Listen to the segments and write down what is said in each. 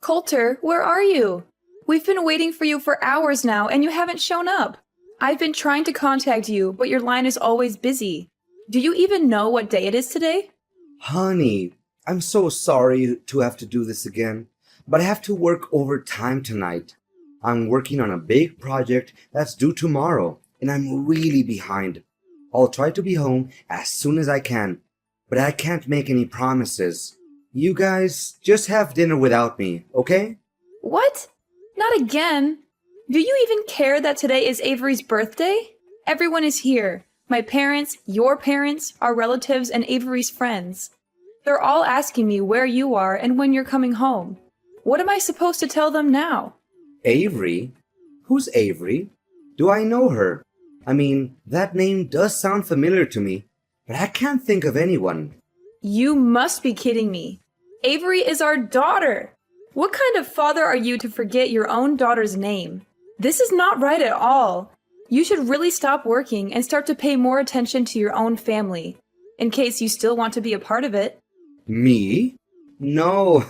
Coulter, where are you? We've been waiting for you for hours now and you haven't shown up. I've been trying to contact you, but your line is always busy. Do you even know what day it is today? Honey, I'm so sorry to have to do this again, but I have to work overtime tonight. I'm working on a big project that's due tomorrow, and I'm really behind. I'll try to be home as soon as I can, but I can't make any promises. You guys just have dinner without me, okay? What? Not again. Do you even care that today is Avery's birthday? Everyone is here. My parents, your parents, our relatives, and Avery's friends. They're all asking me where you are and when you're coming home. What am I supposed to tell them now? Avery? Who's Avery? Do I know her? I mean, that name does sound familiar to me, but I can't think of anyone. You must be kidding me. Avery is our daughter. What kind of father are you to forget your own daughter's name? This is not right at all. You should really stop working and start to pay more attention to your own family, in case you still want to be a part of it. Me? No.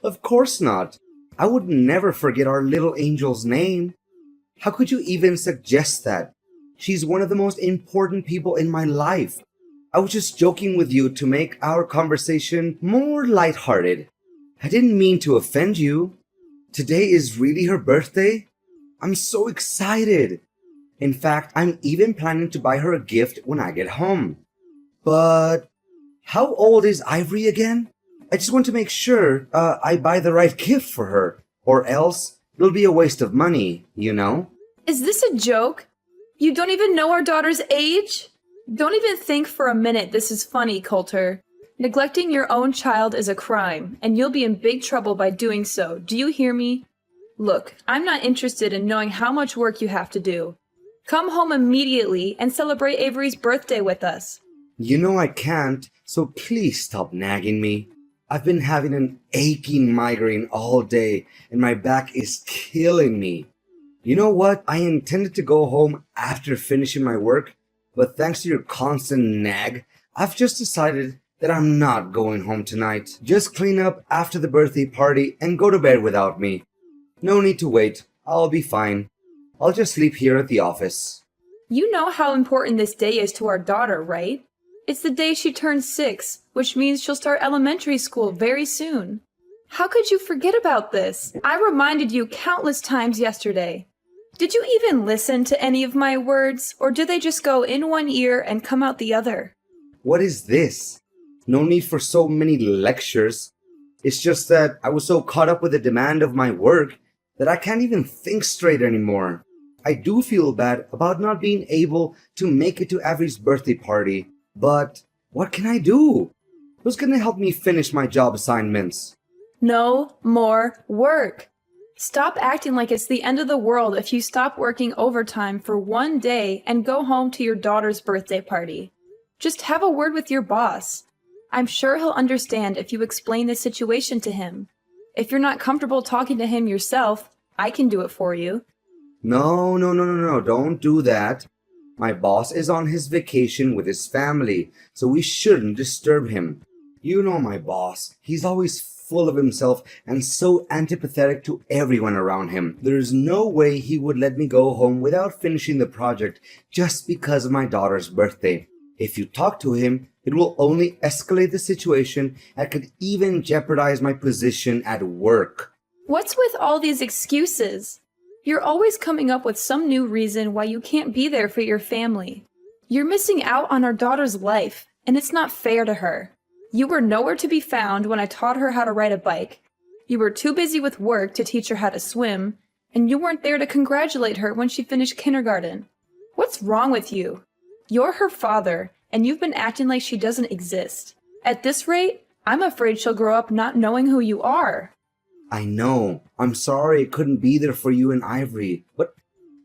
Of course not. I would never forget our little angel's name. How could you even suggest that? She's one of the most important people in my life. I was just joking with you to make our conversation more lighthearted. I didn't mean to offend you. Today is really her birthday. I'm so excited. In fact, I'm even planning to buy her a gift when I get home. But how old is Ivory again? I just want to make sure I buy the right gift for her, or else it'll be a waste of money, you know? Is this a joke? You don't even know our daughter's age? Don't even think for a minute this is funny, Coulter. Neglecting your own child is a crime, and you'll be in big trouble by doing so. Do you hear me? Look, I'm not interested in knowing how much work you have to do. Come home immediately and celebrate Avery's birthday with us. You know I can't, so please stop nagging me. I've been having an aching migraine all day, and my back is killing me. You know what? I intended to go home after finishing my work, but thanks to your constant nag, I've just decided that I'm not going home tonight. Just clean up after the birthday party and go to bed without me. No need to wait. I'll be fine. I'll just sleep here at the office. You know how important this day is to our daughter, right? It's the day she turns 6, which means she'll start elementary school very soon. How could you forget about this? I reminded you countless times yesterday. Did you even listen to any of my words, or did they just go in one ear and come out the other? What is this? No need for so many lectures. It's just that I was so caught up with the demand of my work that I can't even think straight anymore. I do feel bad about not being able to make it to Avery's birthday party, but what can I do? Who's gonna help me finish my job assignments? No more work. Stop acting like it's the end of the world if you stop working overtime for one day and go home to your daughter's birthday party. Just have a word with your boss. I'm sure he'll understand if you explain the situation to him. If you're not comfortable talking to him yourself, I can do it for you. No, don't do that. My boss is on his vacation with his family, so we shouldn't disturb him. You know my boss. He's always full of himself and so antipathetic to everyone around him. There's no way he would let me go home without finishing the project just because of my daughter's birthday. If you talk to him, it will only escalate the situation and could even jeopardize my position at work. What's with all these excuses? You're always coming up with some new reason why you can't be there for your family. You're missing out on our daughter's life, and it's not fair to her. You were nowhere to be found when I taught her how to ride a bike. You were too busy with work to teach her how to swim, and you weren't there to congratulate her when she finished kindergarten. What's wrong with you? You're her father, and you've been acting like she doesn't exist. At this rate, I'm afraid she'll grow up not knowing who you are. I know. I'm sorry I couldn't be there for you and Ivory, but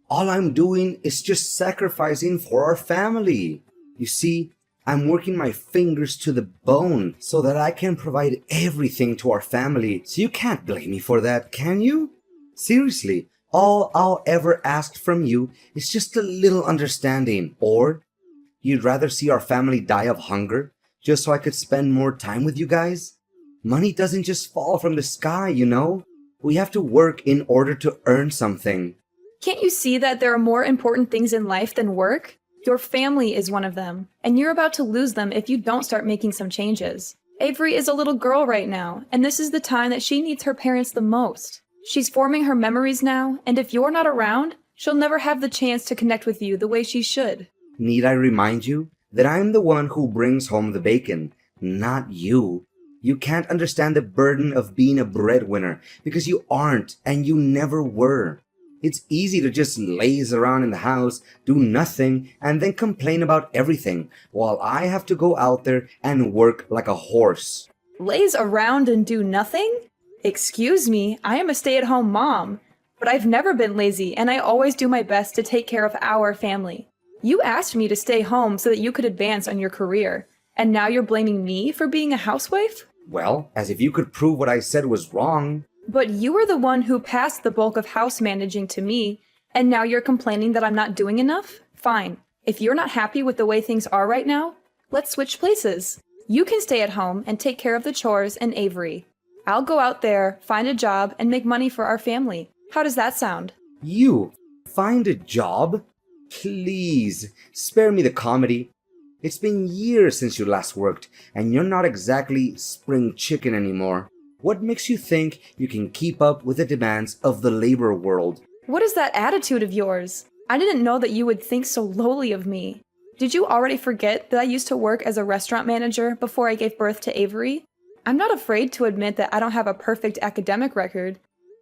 all I'm doing is just sacrificing for our family. You see, I'm working my fingers to the bone so that I can provide everything to our family. So you can't blame me for that, can you? Seriously, all I'll ever ask from you is just a little understanding. Or you'd rather see our family die of hunger just so I could spend more time with you guys? Money doesn't just fall from the sky, you know? We have to work in order to earn something. Can't you see that there are more important things in life than work? Your family is one of them, and you're about to lose them if you don't start making some changes. Avery is a little girl right now, and this is the time that she needs her parents the most. She's forming her memories now, and if you're not around, she'll never have the chance to connect with you the way she should. Need I remind you that I am the one who brings home the bacon, not you? You can't understand the burden of being a breadwinner because you aren't and you never were. It's easy to just laze around in the house, do nothing, and then complain about everything, while I have to go out there and work like a horse. Laze around and do nothing? Excuse me, I am a stay-at-home mom. But I've never been lazy, and I always do my best to take care of our family. You asked me to stay home so that you could advance on your career, and now you're blaming me for being a housewife? Well, as if you could prove what I said was wrong. But you were the one who passed the bulk of house managing to me, and now you're complaining that I'm not doing enough? Fine. If you're not happy with the way things are right now, let's switch places. You can stay at home and take care of the chores and Avery. I'll go out there, find a job, and make money for our family. How does that sound? You find a job? Please, spare me the comedy. It's been years since you last worked, and you're not exactly spring chicken anymore. What makes you think you can keep up with the demands of the labor world? What is that attitude of yours? I didn't know that you would think so lowly of me. Did you already forget that I used to work as a restaurant manager before I gave birth to Avery? I'm not afraid to admit that I don't have a perfect academic record,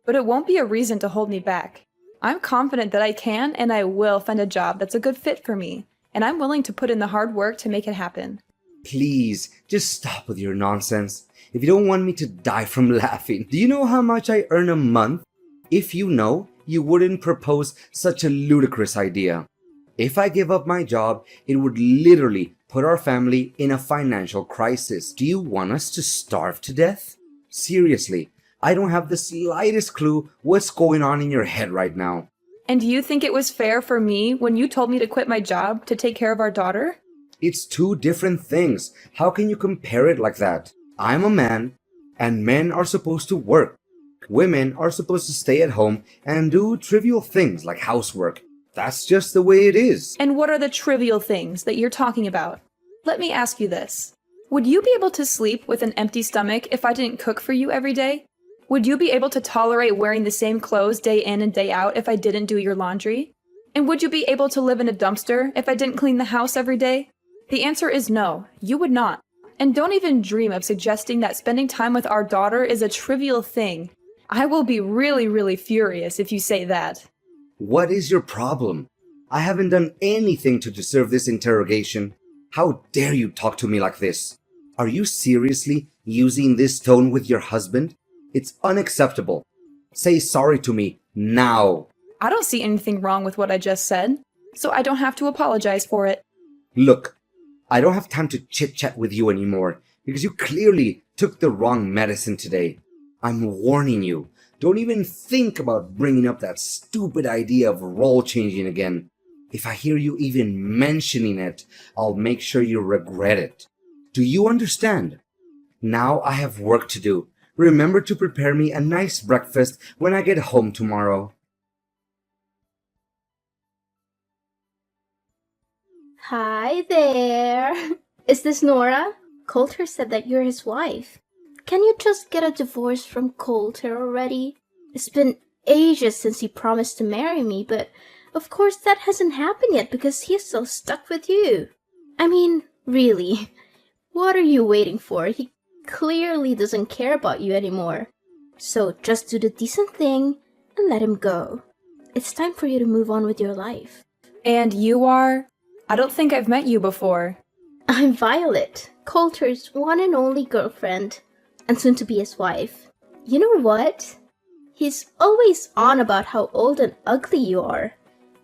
but it won't be a reason to hold me back. I'm confident that I can and I will find a job that's a good fit for me, and I'm willing to put in the hard work to make it happen. Please, just stop with your nonsense. If you don't want me to die from laughing, do you know how much I earn a month? If you know, you wouldn't propose such a ludicrous idea. If I give up my job, it would literally put our family in a financial crisis. Do you want us to starve to death? Seriously, I don't have the slightest clue what's going on in your head right now. And do you think it was fair for me when you told me to quit my job to take care of our daughter? It's two different things. How can you compare it like that? I'm a man, and men are supposed to work. Women are supposed to stay at home and do trivial things like housework. That's just the way it is. And what are the trivial things that you're talking about? Let me ask you this. Would you be able to sleep with an empty stomach if I didn't cook for you every day? Would you be able to tolerate wearing the same clothes day in and day out if I didn't do your laundry? And would you be able to live in a dumpster if I didn't clean the house every day? The answer is no, you would not. And don't even dream of suggesting that spending time with our daughter is a trivial thing. I will be really furious if you say that. What is your problem? I haven't done anything to deserve this interrogation. How dare you talk to me like this? Are you seriously using this tone with your husband? It's unacceptable. Say sorry to me now. I don't see anything wrong with what I just said, so I don't have to apologize for it. Look, I don't have time to chit-chat with you anymore because you clearly took the wrong medicine today. I'm warning you. Don't even think about bringing up that stupid idea of role changing again. If I hear you even mentioning it, I'll make sure you regret it. Do you understand? Now I have work to do. Remember to prepare me a nice breakfast when I get home tomorrow. Hi there. Is this Nora? Coulter said that you're his wife. Can you just get a divorce from Coulter already? It's been ages since he promised to marry me, but of course that hasn't happened yet because he's still stuck with you. I mean, really, what are you waiting for? He clearly doesn't care about you anymore. So just do the decent thing and let him go. It's time for you to move on with your life. And you are? I don't think I've met you before. I'm Violet, Coulter's one and only girlfriend, and soon to be his wife. You know what? He's always on about how old and ugly you are.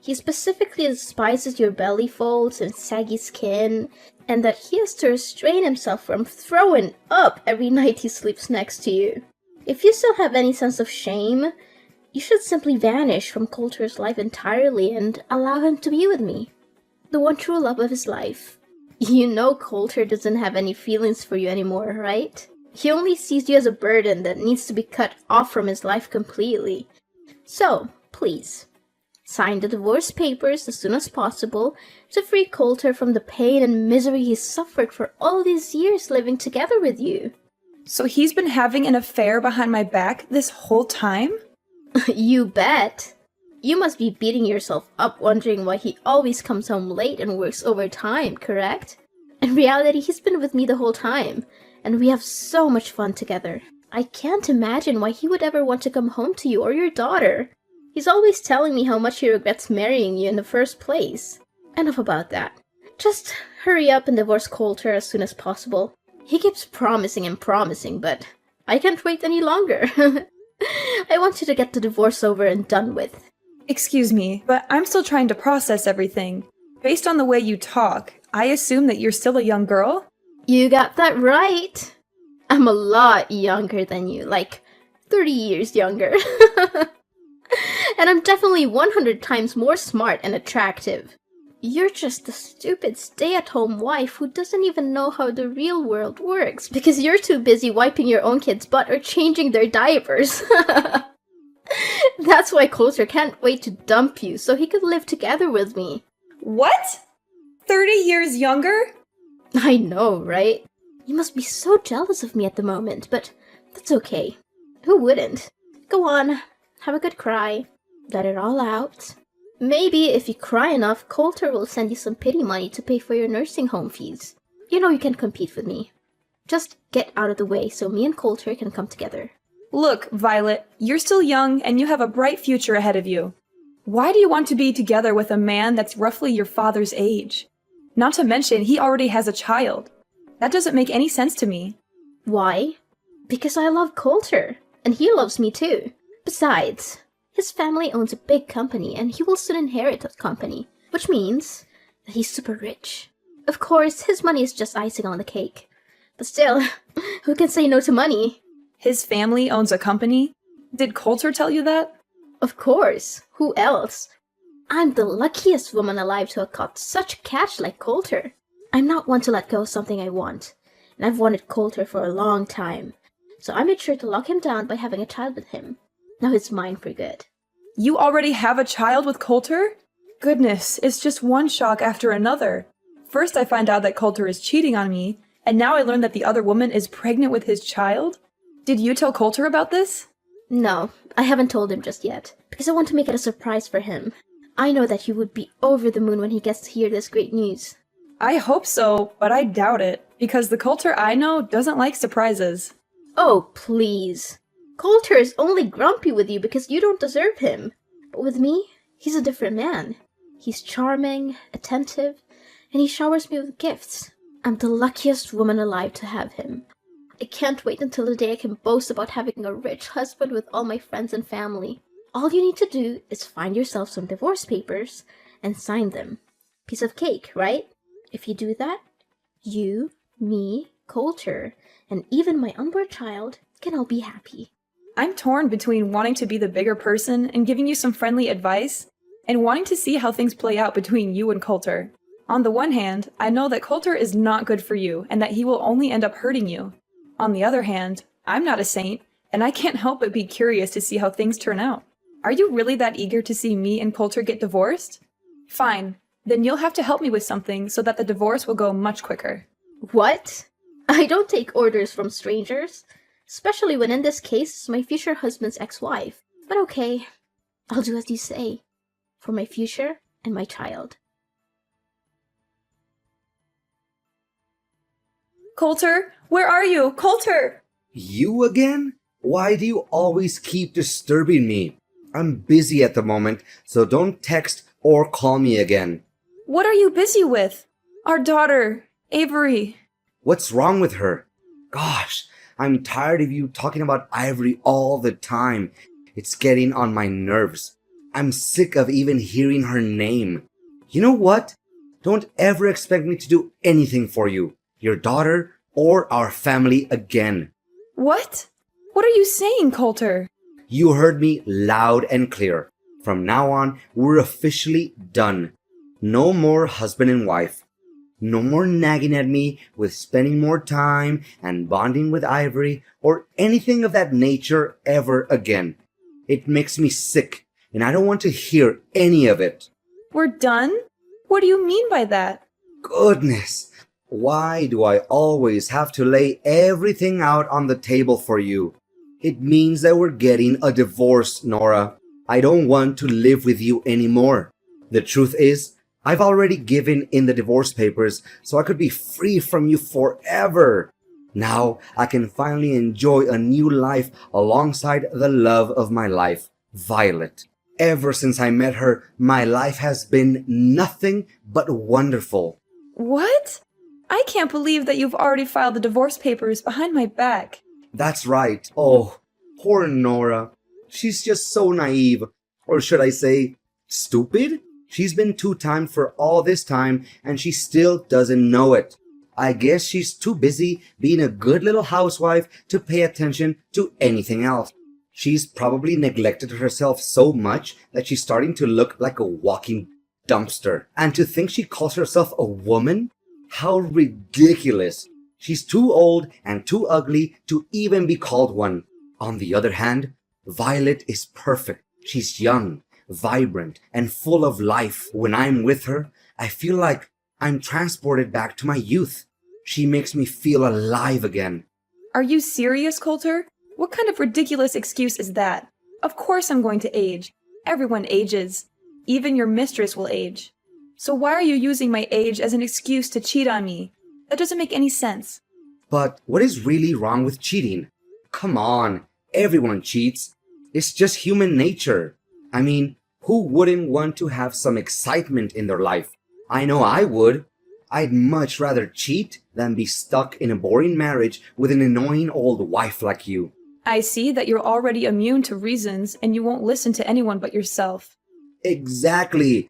He specifically despises your belly folds and saggy skin, and that he has to restrain himself from throwing up every night he sleeps next to you. If you still have any sense of shame, you should simply vanish from Coulter's life entirely and allow him to be with me, the one true love of his life. You know Coulter doesn't have any feelings for you anymore, right? He only sees you as a burden that needs to be cut off from his life completely. So, please, sign the divorce papers as soon as possible to free Coulter from the pain and misery he's suffered for all these years living together with you. So he's been having an affair behind my back this whole time? You bet. You must be beating yourself up wondering why he always comes home late and works overtime, correct? In reality, he's been with me the whole time, and we have so much fun together. I can't imagine why he would ever want to come home to you or your daughter. He's always telling me how much he regrets marrying you in the first place. Enough about that. Just hurry up and divorce Coulter as soon as possible. He keeps promising and promising, but I can't wait any longer. I want you to get the divorce over and done with. Excuse me, but I'm still trying to process everything. Based on the way you talk, I assume that you're still a young girl? You got that right. I'm a lot younger than you, like 30 years younger. And I'm definitely 100 times more smart and attractive. You're just a stupid stay-at-home wife who doesn't even know how the real world works because you're too busy wiping your own kid's butt or changing their diapers. That's why Coulter can't wait to dump you so he could live together with me. What? 30 years younger? I know, right? You must be so jealous of me at the moment, but that's okay. Who wouldn't? Go on, have a good cry. Let it all out. Maybe if you cry enough, Coulter will send you some pity money to pay for your nursing home fees. You know you can compete with me. Just get out of the way so me and Coulter can come together. Look, Violet, you're still young and you have a bright future ahead of you. Why do you want to be together with a man that's roughly your father's age? Not to mention, he already has a child. That doesn't make any sense to me. Why? Because I love Coulter, and he loves me too. Besides, his family owns a big company, and he will soon inherit that company, which means that he's super rich. Of course, his money is just icing on the cake. But still, who can say no to money? His family owns a company? Did Coulter tell you that? Of course. Who else? I'm the luckiest woman alive to have caught such cash like Coulter. I'm not one to let go of something I want, and I've wanted Coulter for a long time. So I made sure to lock him down by having a child with him. Now he's mine for good. You already have a child with Coulter? Goodness, it's just one shock after another. First I find out that Coulter is cheating on me, and now I learn that the other woman is pregnant with his child? Did you tell Coulter about this? No, I haven't told him just yet, because I want to make it a surprise for him. I know that he would be over the moon when he gets to hear this great news. I hope so, but I doubt it, because the Coulter I know doesn't like surprises. Oh, please. Coulter is only grumpy with you because you don't deserve him. But with me, he's a different man. He's charming, attentive, and he showers me with gifts. I'm the luckiest woman alive to have him. I can't wait until the day I can boast about having a rich husband with all my friends and family. All you need to do is find yourself some divorce papers and sign them. Piece of cake, right? If you do that, you, me, Coulter, and even my unborn child can all be happy. I'm torn between wanting to be the bigger person and giving you some friendly advice, and wanting to see how things play out between you and Coulter. On the one hand, I know that Coulter is not good for you and that he will only end up hurting you. On the other hand, I'm not a saint, and I can't help but be curious to see how things turn out. Are you really that eager to see me and Coulter get divorced? Fine, then you'll have to help me with something so that the divorce will go much quicker. What? I don't take orders from strangers, especially when in this case it's my future husband's ex-wife. But okay, I'll do as you say, for my future and my child. Coulter, where are you? Coulter! You again? Why do you always keep disturbing me? I'm busy at the moment, so don't text or call me again. What are you busy with? Our daughter, Avery. What's wrong with her? Gosh, I'm tired of you talking about Ivory all the time. It's getting on my nerves. I'm sick of even hearing her name. You know what? Don't ever expect me to do anything for you, your daughter, or our family again. What? What are you saying, Coulter? You heard me loud and clear. From now on, we're officially done. No more husband and wife. No more nagging at me with spending more time and bonding with Ivory or anything of that nature ever again. It makes me sick, and I don't want to hear any of it. We're done? What do you mean by that? Goodness, why do I always have to lay everything out on the table for you? It means that we're getting a divorce, Nora. I don't want to live with you anymore. The truth is, I've already given in the divorce papers so I could be free from you forever. Now I can finally enjoy a new life alongside the love of my life, Violet. Ever since I met her, my life has been nothing but wonderful. What? I can't believe that you've already filed the divorce papers behind my back. That's right. Oh, poor Nora. She's just so naive. Or should I say, stupid? She's been two-timed for all this time and she still doesn't know it. I guess she's too busy being a good little housewife to pay attention to anything else. She's probably neglected herself so much that she's starting to look like a walking dumpster. And to think she calls herself a woman? How ridiculous. She's too old and too ugly to even be called one. On the other hand, Violet is perfect. She's young, vibrant, and full of life. When I'm with her, I feel like I'm transported back to my youth. She makes me feel alive again. Are you serious, Coulter? What kind of ridiculous excuse is that? Of course I'm going to age. Everyone ages. Even your mistress will age. So why are you using my age as an excuse to cheat on me? That doesn't make any sense. But what is really wrong with cheating? Come on, everyone cheats. It's just human nature. I mean, who wouldn't want to have some excitement in their life? I know I would. I'd much rather cheat than be stuck in a boring marriage with an annoying old wife like you. I see that you're already immune to reasons and you won't listen to anyone but yourself. Exactly.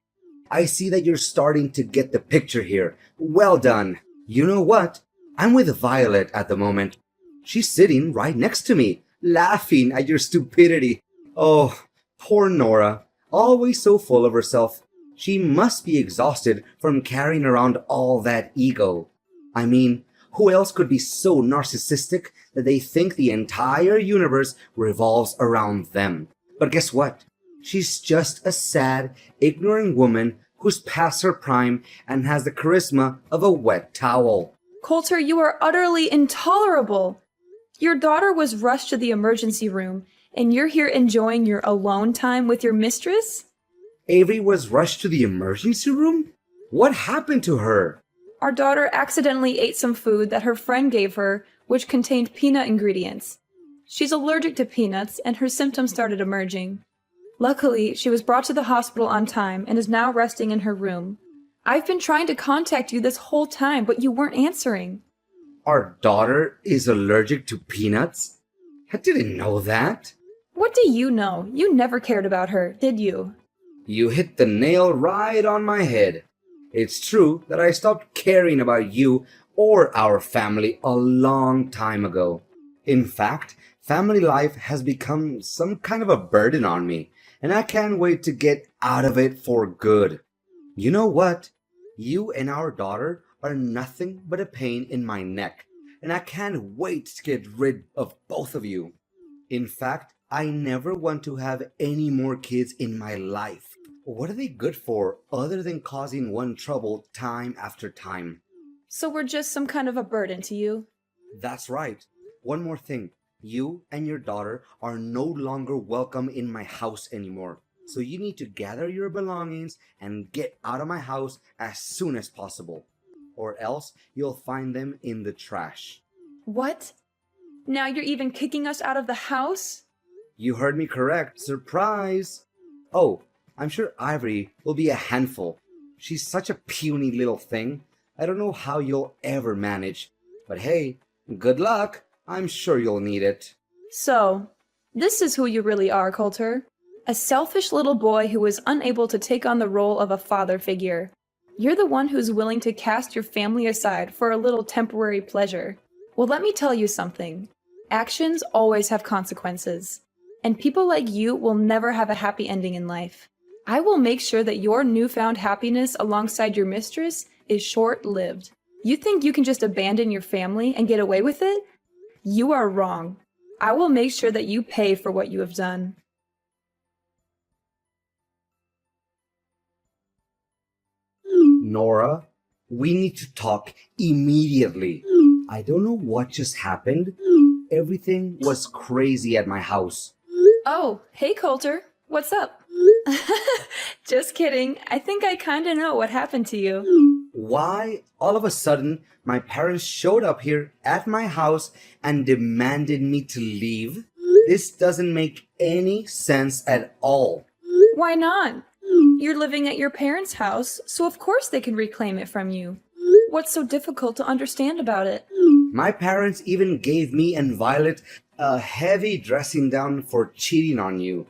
I see that you're starting to get the picture here. Well done. You know what? I'm with Violet at the moment. She's sitting right next to me, laughing at your stupidity. Oh, poor Nora. Always so full of herself. She must be exhausted from carrying around all that ego. I mean, who else could be so narcissistic that they think the entire universe revolves around them? But guess what? She's just a sad, ignorant woman who's past her prime and has the charisma of a wet towel. Coulter, you are utterly intolerable. Your daughter was rushed to the emergency room, and you're here enjoying your alone time with your mistress? Avery was rushed to the emergency room? What happened to her? Our daughter accidentally ate some food that her friend gave her, which contained peanut ingredients. She's allergic to peanuts, and her symptoms started emerging. Luckily, she was brought to the hospital on time and is now resting in her room. I've been trying to contact you this whole time, but you weren't answering. Our daughter is allergic to peanuts? I didn't know that. What do you know? You never cared about her, did you? You hit the nail right on my head. It's true that I stopped caring about you or our family a long time ago. In fact, family life has become some kind of a burden on me, and I can't wait to get out of it for good. You know what? You and our daughter are nothing but a pain in my neck, and I can't wait to get rid of both of you. In fact, I never want to have any more kids in my life. What are they good for other than causing one trouble time after time? So we're just some kind of a burden to you? That's right. One more thing. You and your daughter are no longer welcome in my house anymore. So you need to gather your belongings and get out of my house as soon as possible. Or else you'll find them in the trash. What? Now you're even kicking us out of the house? You heard me correct. Surprise! Oh, I'm sure Ivory will be a handful. She's such a puny little thing. I don't know how you'll ever manage. But hey, good luck. I'm sure you'll need it. So, this is who you really are, Coulter. A selfish little boy who is unable to take on the role of a father figure. You're the one who's willing to cast your family aside for a little temporary pleasure. Well, let me tell you something. Actions always have consequences. And people like you will never have a happy ending in life. I will make sure that your newfound happiness alongside your mistress is short-lived. You think you can just abandon your family and get away with it? You are wrong. I will make sure that you pay for what you have done. Nora, we need to talk immediately. I don't know what just happened. Everything was crazy at my house. Oh, hey Coulter. What's up? Just kidding. I think I kinda know what happened to you. Why, all of a sudden, my parents showed up here at my house and demanded me to leave? This doesn't make any sense at all. Why not? You're living at your parents' house, so of course they can reclaim it from you. What's so difficult to understand about it? My parents even gave me and Violet a heavy dressing down for cheating on you.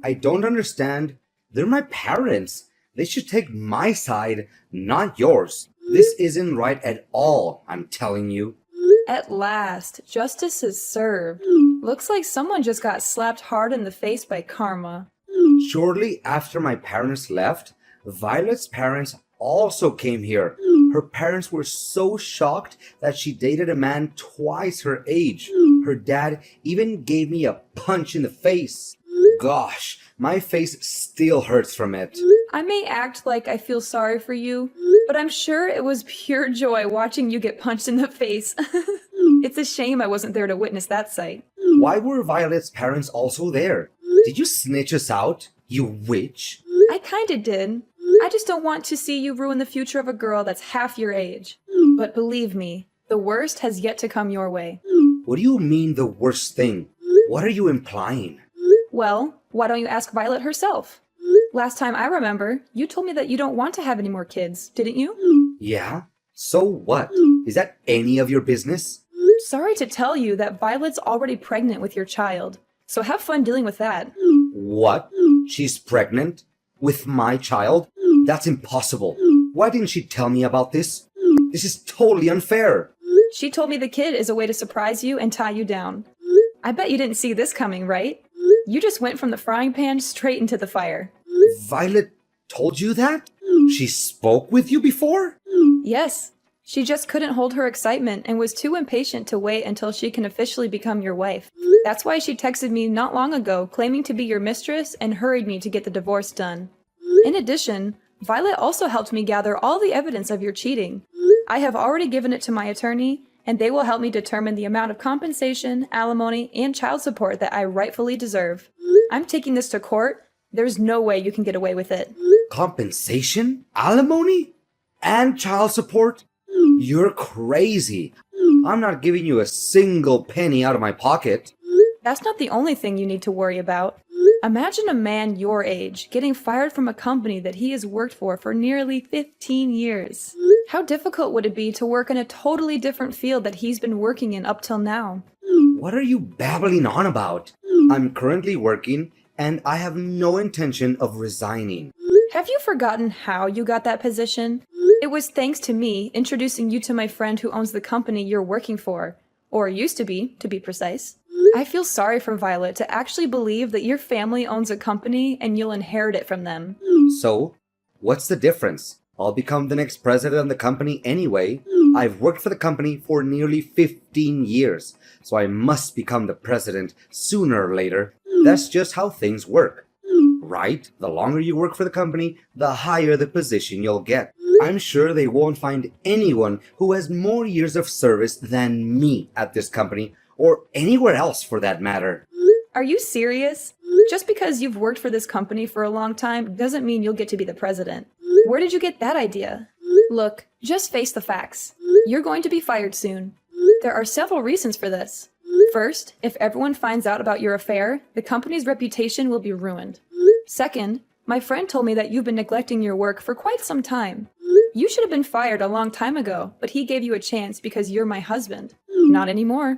I don't understand. They're my parents. They should take my side, not yours. This isn't right at all, I'm telling you. At last, justice is served. Looks like someone just got slapped hard in the face by karma. Shortly after my parents left, Violet's parents also came here. Her parents were so shocked that she dated a man twice her age. Her dad even gave me a punch in the face. Gosh, my face still hurts from it. I may act like I feel sorry for you, but I'm sure it was pure joy watching you get punched in the face. It's a shame I wasn't there to witness that sight. Why were Violet's parents also there? Did you snitch us out, you witch? I kinda did. I just don't want to see you ruin the future of a girl that's half your age. But believe me, the worst has yet to come your way. What do you mean the worst thing? What are you implying? Well, why don't you ask Violet herself? Last time I remember, you told me that you don't want to have any more kids, didn't you? Yeah? So what? Is that any of your business? Sorry to tell you that Violet's already pregnant with your child, so have fun dealing with that. What? She's pregnant? With my child? That's impossible. Why didn't she tell me about this? This is totally unfair. She told me the kid is a way to surprise you and tie you down. I bet you didn't see this coming, right? You just went from the frying pan straight into the fire. Violet told you that? She spoke with you before? Yes, she just couldn't hold her excitement and was too impatient to wait until she can officially become your wife. That's why she texted me not long ago claiming to be your mistress and hurried me to get the divorce done. In addition, Violet also helped me gather all the evidence of your cheating. I have already given it to my attorney, and they will help me determine the amount of compensation, alimony, and child support that I rightfully deserve. I'm taking this to court. There's no way you can get away with it. Compensation? Alimony? And child support? You're crazy. I'm not giving you a single penny out of my pocket. That's not the only thing you need to worry about. Imagine a man your age getting fired from a company that he has worked for nearly 15 years. How difficult would it be to work in a totally different field that he's been working in up till now? What are you babbling on about? I'm currently working, and I have no intention of resigning. Have you forgotten how you got that position? It was thanks to me introducing you to my friend who owns the company you're working for. Or used to be precise. I feel sorry for Violet to actually believe that your family owns a company and you'll inherit it from them. So, what's the difference? I'll become the next president of the company anyway. I've worked for the company for nearly 15 years, so I must become the president sooner or later. That's just how things work. Right? The longer you work for the company, the higher the position you'll get. I'm sure they won't find anyone who has more years of service than me at this company, or anywhere else for that matter. Are you serious? Just because you've worked for this company for a long time doesn't mean you'll get to be the president. Where did you get that idea? Look, just face the facts. You're going to be fired soon. There are several reasons for this. First, if everyone finds out about your affair, the company's reputation will be ruined. Second, my friend told me that you've been neglecting your work for quite some time. You should have been fired a long time ago, but he gave you a chance because you're my husband. Not anymore.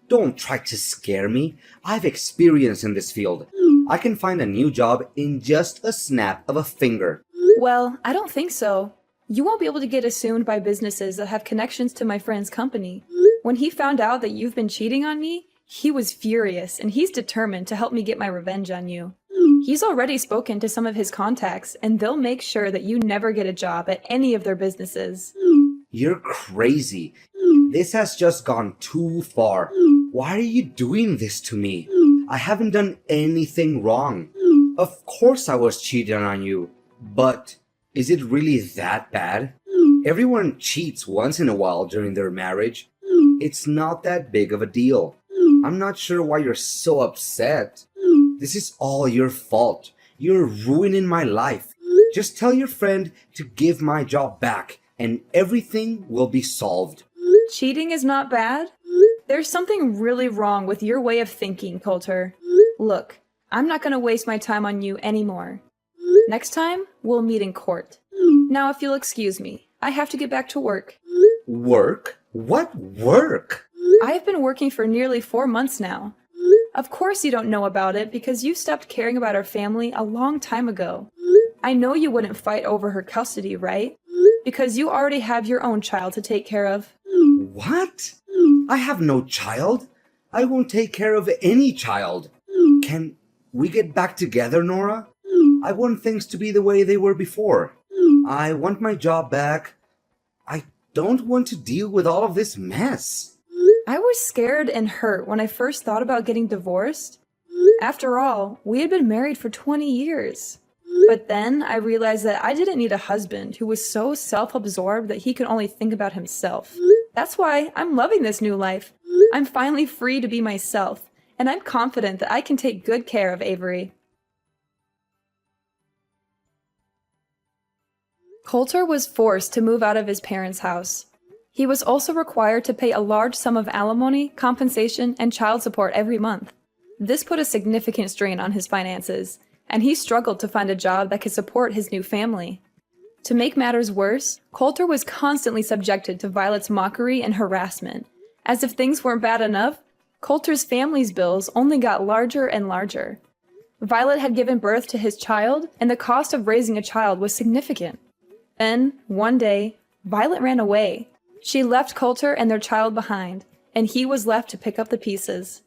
Don't try to scare me. I've experience in this field. I can find a new job in just a snap of a finger. Well, I don't think so. You won't be able to get assumed by businesses that have connections to my friend's company. When he found out that you've been cheating on me, he was furious and he's determined to help me get my revenge on you. He's already spoken to some of his contacts, and they'll make sure that you never get a job at any of their businesses. You're crazy. This has just gone too far. Why are you doing this to me? I haven't done anything wrong. Of course I was cheating on you, but is it really that bad? Everyone cheats once in a while during their marriage. It's not that big of a deal. I'm not sure why you're so upset. This is all your fault. You're ruining my life. Just tell your friend to give my job back and everything will be solved. Cheating is not bad? There's something really wrong with your way of thinking, Coulter. Look, I'm not going to waste my time on you anymore. Next time, we'll meet in court. Now, if you'll excuse me, I have to get back to work. Work? What work? I have been working for nearly 4 months now. Of course you don't know about it because you stopped caring about our family a long time ago. I know you wouldn't fight over her custody, right? Because you already have your own child to take care of. What? I have no child. I won't take care of any child. Can we get back together, Nora? I want things to be the way they were before. I want my job back. I don't want to deal with all of this mess. I was scared and hurt when I first thought about getting divorced. After all, we had been married for 20 years. But then I realized that I didn't need a husband who was so self-absorbed that he could only think about himself. That's why I'm loving this new life. I'm finally free to be myself, and I'm confident that I can take good care of Avery. Coulter was forced to move out of his parents' house. He was also required to pay a large sum of alimony, compensation, and child support every month. This put a significant strain on his finances, and he struggled to find a job that could support his new family. To make matters worse, Coulter was constantly subjected to Violet's mockery and harassment. As if things weren't bad enough, Coulter's family's bills only got larger and larger. Violet had given birth to his child, and the cost of raising a child was significant. Then, one day, Violet ran away. She left Coulter and their child behind, and he was left to pick up the pieces.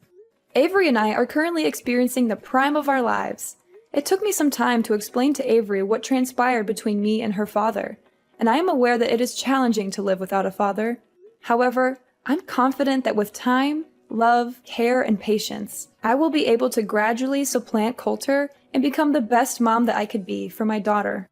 Avery and I are currently experiencing the prime of our lives. It took me some time to explain to Avery what transpired between me and her father, and I am aware that it is challenging to live without a father. However, I'm confident that with time, love, care, and patience, I will be able to gradually supplant Coulter and become the best mom that I could be for my daughter.